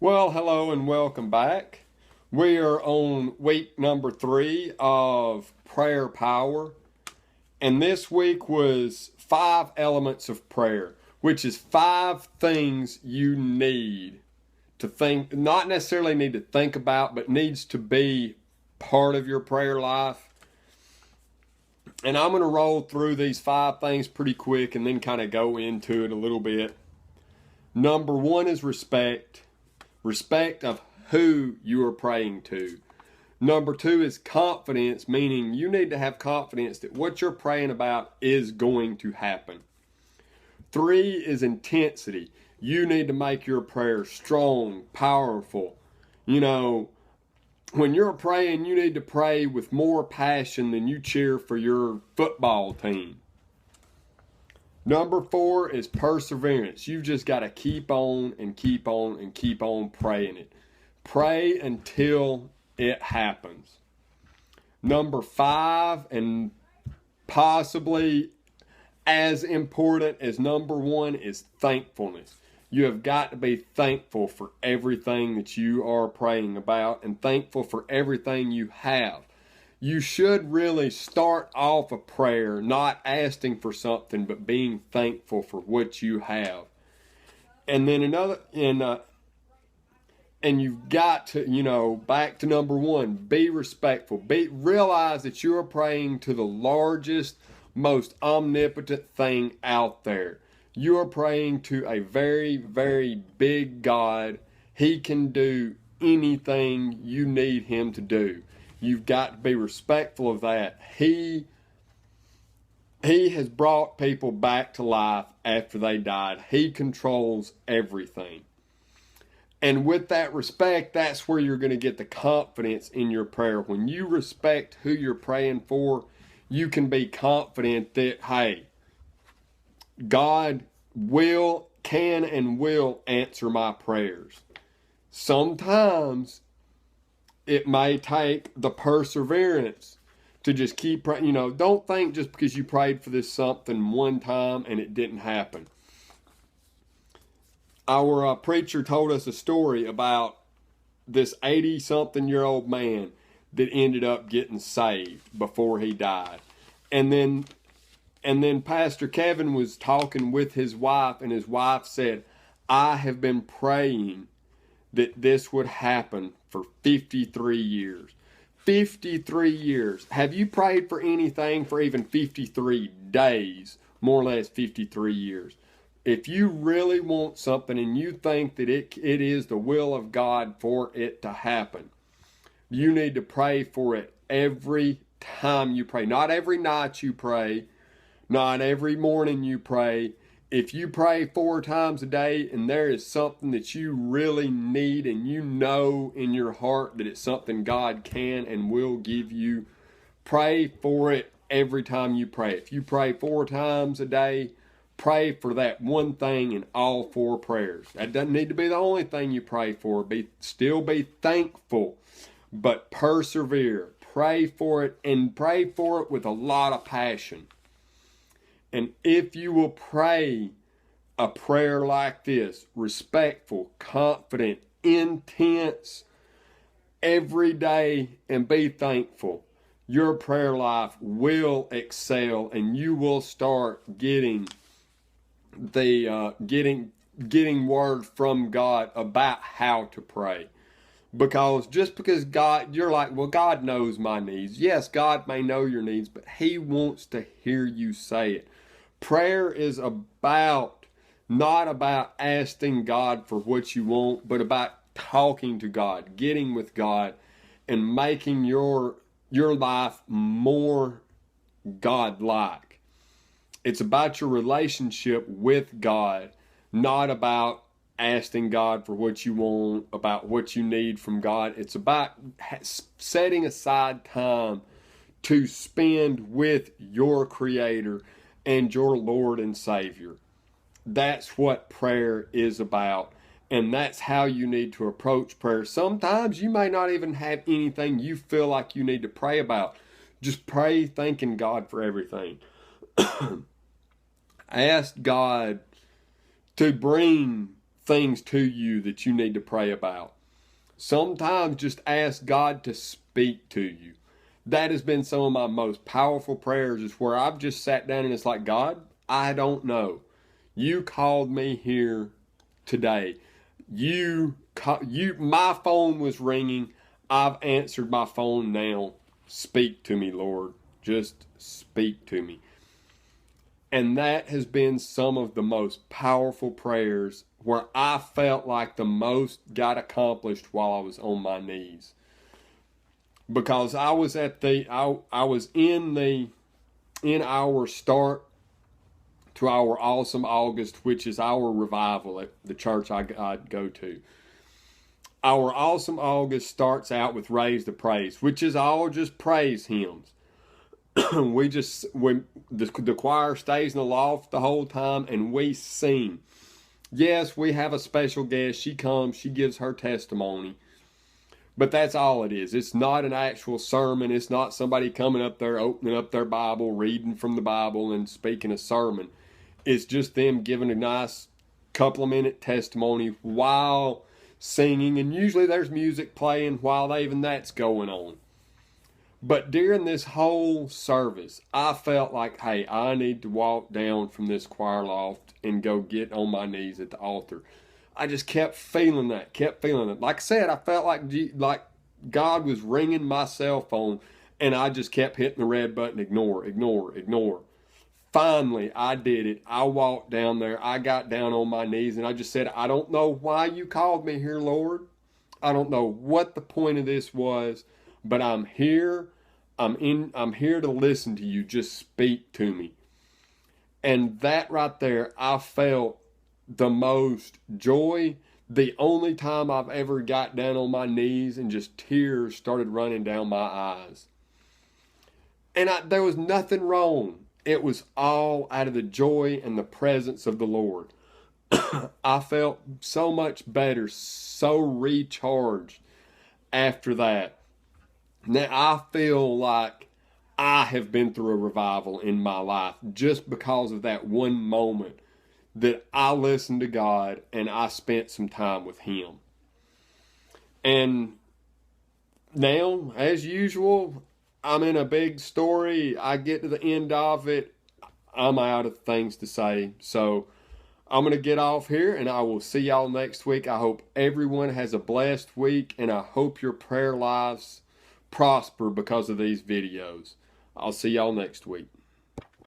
Well, hello and welcome back. We are on week number 3 of Prayer Power, and this week was 5 elements of prayer, which is 5 things you need to think, not necessarily need to think about, but needs to be part of your prayer life. And I'm going to roll through these 5 things pretty quick and then kind of go into it a little bit. Number 1 is respect. Respect of who you are praying to. Number 2 is confidence, meaning you need to have confidence that what you're praying about is going to happen. 3 is intensity. You need to make your prayer strong, powerful. When you're praying, you need to pray with more passion than you cheer for your football team. Number 4 is perseverance. You've just got to keep on and keep on and keep on praying it. Pray until it happens. Number 5, and possibly as important as number 1, is thankfulness. You have got to be thankful for everything that you are praying about and thankful for everything you have. You should really start off a prayer not asking for something, but being thankful for what you have. And then and you've got to, back to number 1, be respectful. Realize that you are praying to the largest, most omnipotent thing out there. You are praying to a very, very big God. He can do anything you need him to do. You've got to be respectful of that. He has brought people back to life after they died. He controls everything. And with that respect, that's where you're going to get the confidence in your prayer. When you respect who you're praying for, you can be confident that, hey, God can and will answer my prayers. Sometimes it may take the perseverance to just keep praying. Don't think just because you prayed for this something one time and it didn't happen. Our preacher told us a story about this 80-something-year-old man that ended up getting saved before he died. And then Pastor Kevin was talking with his wife, and his wife said, I have been praying that this would happen for 53 years. 53 years. Have you prayed for anything for even 53 days? More or less 53 years. If you really want something and you think that it is the will of God for it to happen, you need to pray for it every time you pray. Not every night you pray. Not every morning you pray. If you pray 4 times a day and there is something that you really need and you know in your heart that it's something God can and will give you, pray for it every time you pray. If you pray 4 times a day, pray for that one thing in all 4 prayers. That doesn't need to be the only thing you pray for. Still be thankful, but persevere. Pray for it, and pray for it with a lot of passion. And if you will pray a prayer like this, respectful, confident, intense, every day, and be thankful, your prayer life will excel, and you will start getting getting word from God about how to pray. Because just because you're like, well, God knows my needs. Yes, God may know your needs, but he wants to hear you say it. Prayer is not about asking God for what you want, but about talking to God, getting with God, and making your life more God-like. It's about your relationship with God, not about asking God for what you want, about what you need from God. It's about setting aside time to spend with your Creator and your Lord and Savior. That's what prayer is about. And that's how you need to approach prayer. Sometimes you may not even have anything you feel like you need to pray about. Just pray thanking God for everything. Ask God to bring things to you that you need to pray about. Sometimes just ask God to speak to you. That has been some of my most powerful prayers, is where I've just sat down and it's like, God, I don't know. You called me here today. My phone was ringing. I've answered my phone now. Speak to me, Lord. Just speak to me. And that has been some of the most powerful prayers, where I felt like the most got accomplished while I was on my knees. Because I was in our start to our Awesome August, which is our revival at the church I go to. Our Awesome August starts out with Raise the Praise, which is all just praise hymns. When the choir stays in the loft the whole time and we sing. Yes, we have a special guest. She comes, she gives her testimony. But that's all it is. It's not an actual sermon. It's not somebody coming up there, opening up their Bible, reading from the Bible and speaking a sermon. It's just them giving a nice couple of minute testimony while singing. And usually there's music playing while even that's going on. But during this whole service, I felt like, hey, I need to walk down from this choir loft and go get on my knees at the altar. I just kept feeling that. Like I said, I felt like God was ringing my cell phone, and I just kept hitting the red button, ignore. Finally, I did it. I walked down there. I got down on my knees, and I just said, I don't know why you called me here, Lord. I don't know what the point of this was, but I'm here. I'm here to listen to you. Just speak to me. And that right there, I felt the most joy. The only time I've ever got down on my knees and just tears started running down my eyes. And there was nothing wrong. It was all out of the joy and the presence of the Lord. I felt so much better, so recharged after that. Now I feel like I have been through a revival in my life just because of that one moment that I listened to God and I spent some time with Him. And now, as usual, I'm in a big story. I get to the end of it, I'm out of things to say. So I'm going to get off here, and I will see y'all next week. I hope everyone has a blessed week, and I hope your prayer lives prosper because of these videos. I'll see y'all next week.